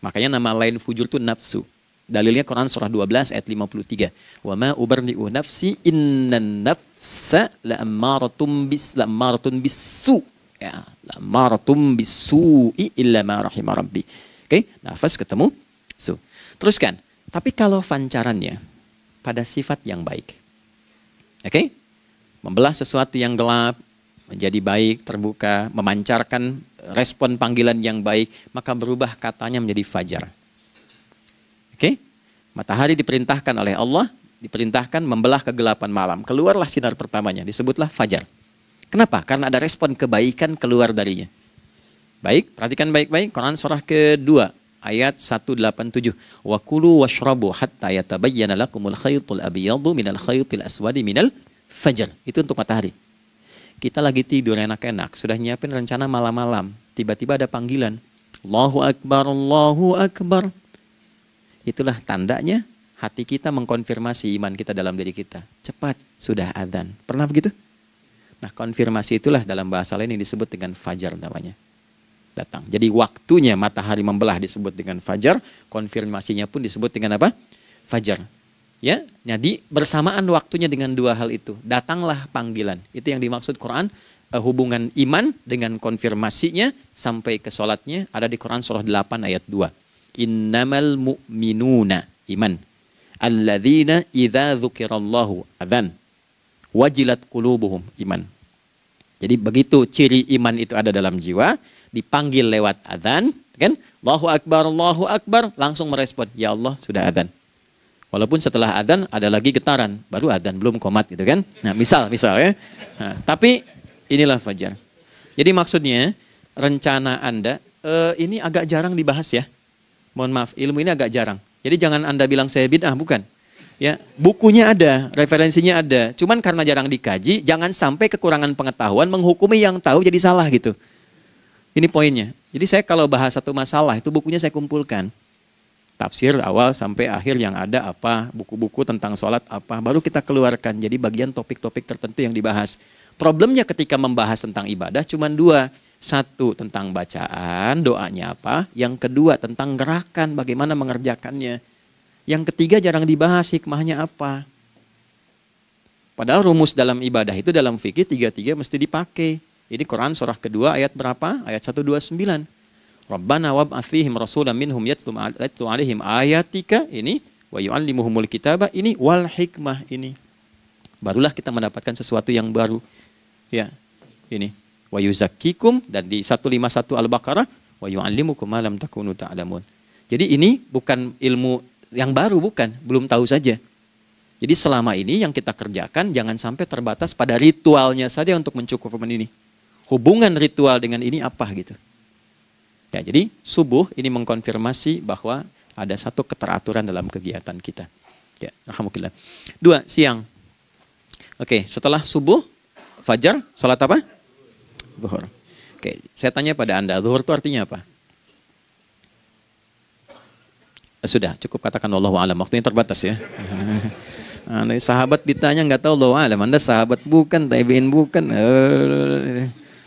Makanya nama lain fujur itu nafsu. Dalilnya Quran surah 12 ayat 53. Wa ma ubarni'u nafsi innan nafsa la'ammaratun bisu. Ya, la'ammaratun bisu'i illa ma rahima rabbi. Oke, nafas ketemu su. Teruskan. Tapi kalau pancarannya pada sifat yang baik. Oke? Membelah sesuatu yang gelap menjadi baik, terbuka, memancarkan respon panggilan yang baik, maka berubah katanya menjadi fajar. Oke? Matahari diperintahkan oleh Allah, diperintahkan membelah kegelapan malam. Keluarlah sinar pertamanya, disebutlah fajar. Kenapa? Karena ada respon kebaikan keluar darinya. Baik, perhatikan baik-baik. Quran surah kedua, ayat 187. Wa kulu washrabu hatta yatabayyana lakumul khaytul abyadu minal khaytil aswadi minal fajar. Itu untuk matahari. Kita lagi tidur enak-enak, sudah nyiapin rencana malam-malam. Tiba-tiba ada panggilan. Allahu Akbar, Allahu Akbar. Itulah tandanya hati kita mengkonfirmasi iman kita dalam diri kita. Cepat, sudah adzan. Pernah begitu? Nah, konfirmasi itulah dalam bahasa lain yang disebut dengan fajar namanya. Datang. Jadi waktunya matahari membelah disebut dengan fajar, konfirmasinya pun disebut dengan apa? Fajar. Ya, jadi bersamaan waktunya dengan dua hal itu. Datanglah panggilan. Itu yang dimaksud Quran, hubungan iman dengan konfirmasinya sampai ke sholatnya ada di Quran surah 8 ayat 2. Innamal mu'minuna, iman. Alladzina idza dzukirallahu adzan wajilat qulubuhum, iman. Jadi begitu ciri iman itu ada dalam jiwa, dipanggil lewat adzan, kan? Allahu Akbar, langsung merespon, ya Allah sudah adzan. Walaupun setelah adzan ada lagi getaran, baru adzan belum qomat gitu kan. Nah, misal ya. Nah, tapi inilah fajar. Jadi maksudnya rencana Anda ini agak jarang dibahas ya. Mohon maaf, ilmu ini agak jarang. Jadi jangan Anda bilang saya bid'ah, bukan. Ya, bukunya ada, referensinya ada. Cuman karena jarang dikaji, jangan sampai kekurangan pengetahuan menghukumi yang tahu jadi salah gitu. Ini poinnya. Jadi saya kalau bahas satu masalah, itu bukunya saya kumpulkan. Tafsir awal sampai akhir yang ada apa, buku-buku tentang sholat apa, baru kita keluarkan. Jadi bagian topik-topik tertentu yang dibahas. Problemnya ketika membahas tentang ibadah cuma dua. Satu, tentang bacaan, doanya apa. Yang kedua, tentang gerakan, bagaimana mengerjakannya. Yang ketiga, jarang dibahas hikmahnya apa. Padahal rumus dalam ibadah itu dalam fikih tiga-tiga mesti dipakai. Ini Quran surah kedua ayat berapa? Ayat 129. Rabbana wab'ats fihim rasulan minhum yatlu 'alaihim ayatika, ini wa yu'allimuhumul kitaba, ini wal hikmah, ini. Barulah kita mendapatkan sesuatu yang baru. Ya, ini. Wa yuzakkikum, dan di 151 Al-Baqarah wa yu'allimukum ma lam takunu ta'lamun. Jadi ini bukan ilmu yang baru, bukan, belum tahu saja. Jadi selama ini yang kita kerjakan jangan sampai terbatas pada ritualnya saja untuk mencukupkan ini. Hubungan ritual dengan ini apa gitu. Ya, jadi subuh ini mengkonfirmasi bahwa ada satu keteraturan dalam kegiatan kita. Ya, alhamdulillah. 2, siang. Oke, setelah subuh, fajar, sholat apa? Zuhur. Oke, saya tanya pada Anda, zuhur itu artinya apa? Sudah, cukup katakan Allahu a'lam. Waktunya terbatas ya. Sahabat ditanya nggak tahu Allahu a'lam. Anda sahabat bukan, tabi'in bukan.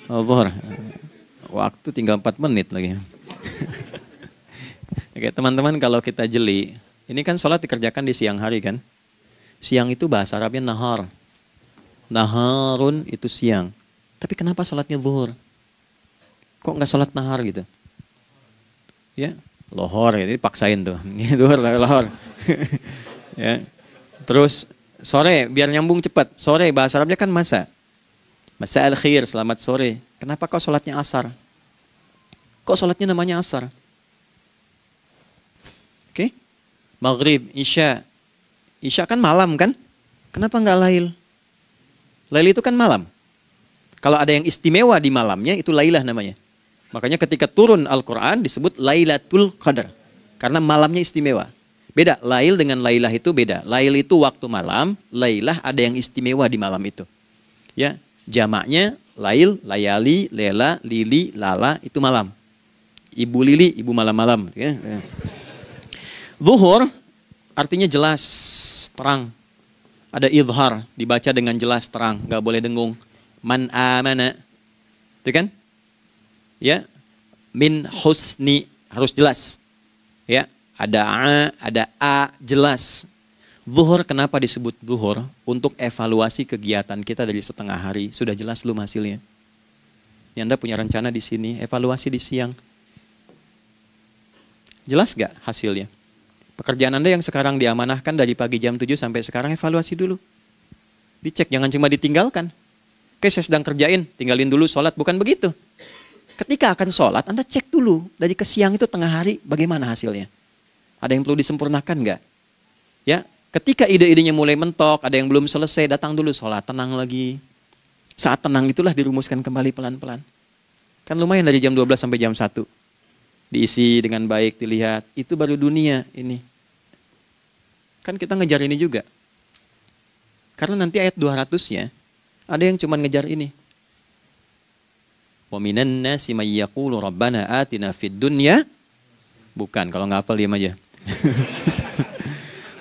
Zuhur. Waktu tinggal 4 menit lagi. Oke, teman-teman, kalau kita jeli, ini kan sholat dikerjakan di siang hari kan? Siang itu bahasa Arabnya nahar. Naharun itu siang. Tapi kenapa sholatnya zuhur? Kok nggak sholat nahar gitu? Ya, lohor, jadi paksain tuh. Zuhur, lohor. Ya. Terus sore, biar nyambung cepat. Sore, bahasa Arabnya kan masa. Masa al-khir, selamat sore. Kenapa kok sholatnya asar? Kok sholatnya namanya asar? Oke. Maghrib, isya. Isya kan malam kan? Kenapa nggak lail? Lail itu kan malam. Kalau ada yang istimewa di malamnya, itu lailah namanya. Makanya ketika turun Al-Quran disebut Lailatul Qadar. Karena malamnya istimewa. Beda, lail dengan lailah itu beda. Lail itu waktu malam, lailah ada yang istimewa di malam itu. Ya, jamaknya lail, layali, lela, lili, lala, itu malam. Ibu lili, ibu malam-malam. Ya. Zuhur artinya jelas, terang. Ada idhar, dibaca dengan jelas, terang, gak boleh dengung. Man amana, itu kan? Ya, min husni, harus jelas. Ya, ada a, jelas. Zuhur kenapa disebut zuhur? Untuk evaluasi kegiatan kita dari setengah hari. Sudah jelas belum hasilnya? Ya, Anda punya rencana di sini, evaluasi di siang. Jelas gak hasilnya? Pekerjaan Anda yang sekarang diamanahkan dari pagi jam 7 sampai sekarang, evaluasi dulu. Dicek, jangan cuma ditinggalkan. Oke, saya sedang kerjain, tinggalin dulu sholat. Bukan begitu. Ketika akan sholat, Anda cek dulu. Dari ke siang itu tengah hari, bagaimana hasilnya? Ada yang perlu disempurnakan nggak? Ya, ketika ide-idenya mulai mentok, ada yang belum selesai, datang dulu sholat, tenang lagi. Saat tenang itulah dirumuskan kembali pelan-pelan. Kan lumayan dari jam 12 sampai jam 1. Diisi dengan baik, dilihat. Itu baru dunia ini. Kan kita ngejar ini juga. Karena nanti ayat 200-nya, ada yang cuma ngejar ini. Wa minan nasi may yaqulu rabbana atina fid dunya. Bukan, kalau nggak hafal diam aja.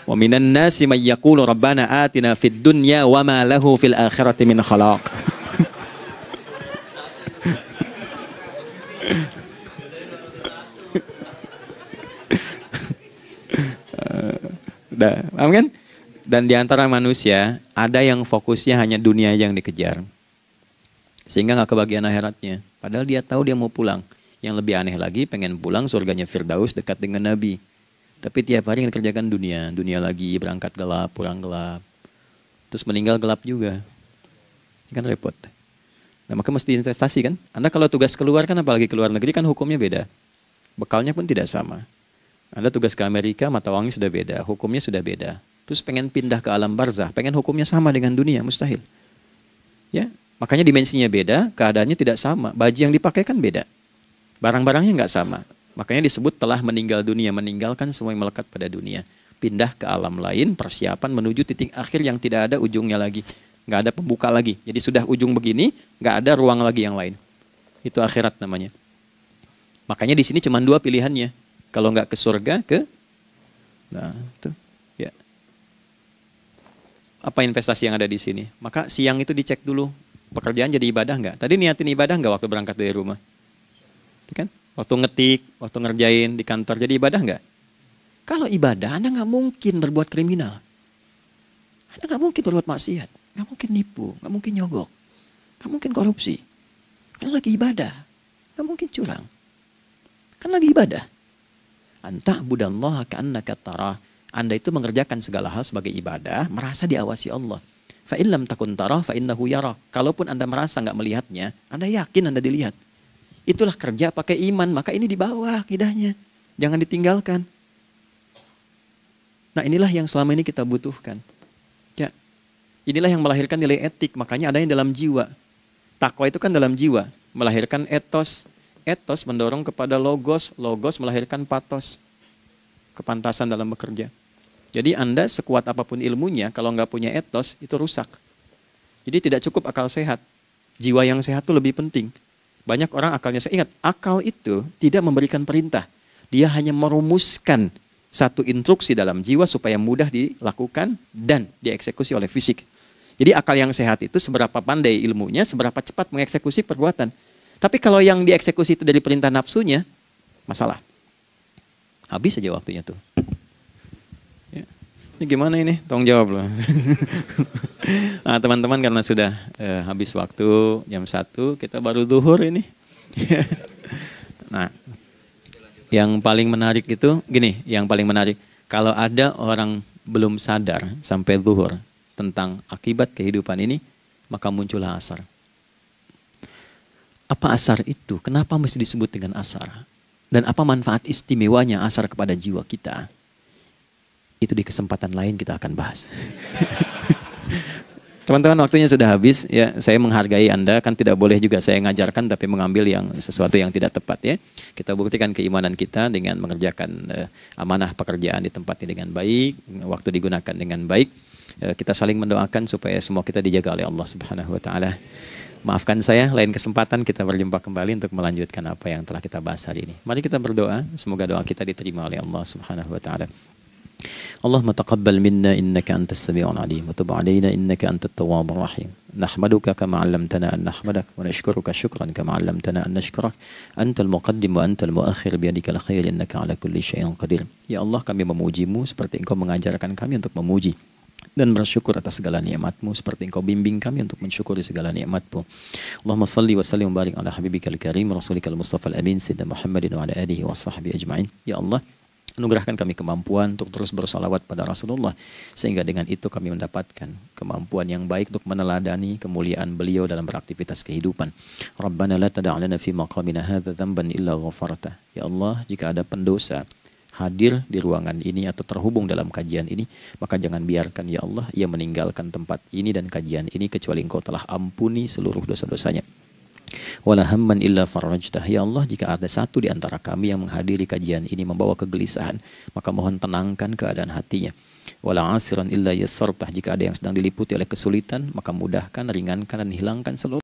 Wa minan nasi may yaqulu rabbana atina fid dunya wa ma lahu fil akhirati min khalaq. Paham kan? Dan di antara manusia ada yang fokusnya hanya dunia yang dikejar, sehingga nggak kebagian akhiratnya. Padahal dia tahu dia mau pulang. Yang lebih aneh lagi, pengen pulang surganya Firdaus dekat dengan Nabi. Tapi tiap hari kerjakan dunia, dunia lagi, berangkat gelap, pulang gelap, terus meninggal gelap juga. Kan repot. Nah, maka mesti investasi kan. Anda kalau tugas keluar kan, apalagi keluar negeri kan hukumnya beda. Bekalnya pun tidak sama. Anda tugas ke Amerika, mata uangnya sudah beda, hukumnya sudah beda. Terus pengen pindah ke alam barzah, pengen hukumnya sama dengan dunia, mustahil. Ya, makanya dimensinya beda, keadaannya tidak sama. Baju yang dipakai kan beda. Barang-barangnya nggak sama. Makanya disebut telah meninggal dunia, meninggalkan semua yang melekat pada dunia. Pindah ke alam lain, persiapan menuju titik akhir yang tidak ada ujungnya lagi. Nggak ada pembuka lagi. Jadi sudah ujung begini, nggak ada ruang lagi yang lain. Itu akhirat namanya. Makanya di sini cuma dua pilihannya. Kalau nggak ke surga, nah itu. Ya. Apa investasi yang ada di sini? Maka siang itu dicek dulu. Pekerjaan jadi ibadah nggak? Tadi niatin ibadah nggak waktu berangkat dari rumah? Kan? Waktu ngetik, waktu ngerjain di kantor, jadi ibadah nggak? Kalau ibadah, Anda nggak mungkin berbuat kriminal. Anda nggak mungkin berbuat maksiat. Nggak mungkin nipu, nggak mungkin nyogok. Nggak mungkin korupsi. Kan lagi ibadah. Nggak mungkin curang. Kan lagi ibadah. Anta budallaha ka'annaka tarah. Anda itu mengerjakan segala hal sebagai ibadah, merasa diawasi Allah. Fa in lam takun tarah fa innahu yarak. Kalaupun Anda merasa nggak melihatnya, Anda yakin Anda dilihat. Itulah kerja pakai iman, maka ini di bawah akidahnya. Jangan ditinggalkan. Nah, inilah yang selama ini kita butuhkan. Ya. Inilah yang melahirkan nilai etik, makanya ada yang dalam jiwa. Takwa itu kan dalam jiwa, melahirkan etos. Etos mendorong kepada logos, logos melahirkan patos. Kepantasan dalam bekerja. Jadi Anda sekuat apapun ilmunya, kalau nggak punya etos, itu rusak. Jadi tidak cukup akal sehat. Jiwa yang sehat itu lebih penting. Banyak orang akalnya, saya ingat, akal itu tidak memberikan perintah. Dia hanya merumuskan satu instruksi dalam jiwa supaya mudah dilakukan dan dieksekusi oleh fisik. Jadi akal yang sehat itu seberapa pandai ilmunya, seberapa cepat mengeksekusi perbuatan. Tapi kalau yang dieksekusi itu dari perintah nafsunya, masalah. Habis saja waktunya tuh. Ya. Ini gimana ini? Tolong jawab loh. Nah, teman-teman, karena sudah habis waktu jam 1, kita baru zuhur ini. Nah, yang paling menarik itu gini, yang paling menarik kalau ada orang belum sadar sampai zuhur tentang akibat kehidupan ini, maka muncullah asar. Apa asar itu? Kenapa mesti disebut dengan asar? Dan apa manfaat istimewanya asar kepada jiwa kita? Itu di kesempatan lain kita akan bahas. Teman-teman, waktunya sudah habis. Ya, saya menghargai Anda, kan tidak boleh juga saya ngajarkan tapi mengambil yang sesuatu yang tidak tepat ya. Kita buktikan keimanan kita dengan mengerjakan amanah pekerjaan di tempat ini dengan baik, waktu digunakan dengan baik. Kita saling mendoakan supaya semua kita dijaga oleh Allah Subhanahu wa taala. Maafkan saya, lain kesempatan kita berjumpa kembali untuk melanjutkan apa yang telah kita bahas hari ini. Mari kita berdoa, semoga doa kita diterima oleh Allah Subhanahu wa taala. Allahumma taqabbal minna innaka antas sami'ul alim wa tub 'alaina innaka antat tawwabur rahim. Nahmaduka kama 'allamtana an nahmadak wa nashkuruka syukran kama 'allamtana an nashkurak. Antal muqaddim wa antal muakhir bi yadikal khair innaka 'ala kulli syai'in qadir. Ya Allah, kami memuji-Mu seperti Engkau mengajarkan kami untuk memuji dan bersyukur atas segala nikmat-Mu seperti Engkau bimbing kami untuk mensyukuri segala nikmat-Mu. Allahumma salli wa sallim wa barik ala habibikal karim rasulikal mustafa al-amin sayyidina Muhammadin wa ala alihi wa sahbihi ajma'in. Ya Allah, anugerahkan kami kemampuan untuk terus bersalawat pada Rasulullah, sehingga dengan itu kami mendapatkan kemampuan yang baik untuk meneladani kemuliaan beliau dalam beraktivitas kehidupan. Rabbana la tada' lana fi maqamina hadza dhanban illa ghafarta. Ya Allah, jika ada pendosa hadir di ruangan ini atau terhubung dalam kajian ini, maka jangan biarkan ya Allah ia meninggalkan tempat ini dan kajian ini kecuali Engkau telah ampuni seluruh dosa-dosanya. Wala hamman illa farajtah. Ya Allah, jika ada satu di antara kami yang menghadiri kajian ini membawa kegelisahan, maka mohon tenangkan keadaan hatinya. Wala asiran illa yassartah. Jika ada yang sedang diliputi oleh kesulitan, maka mudahkan, ringankan dan hilangkan seluruh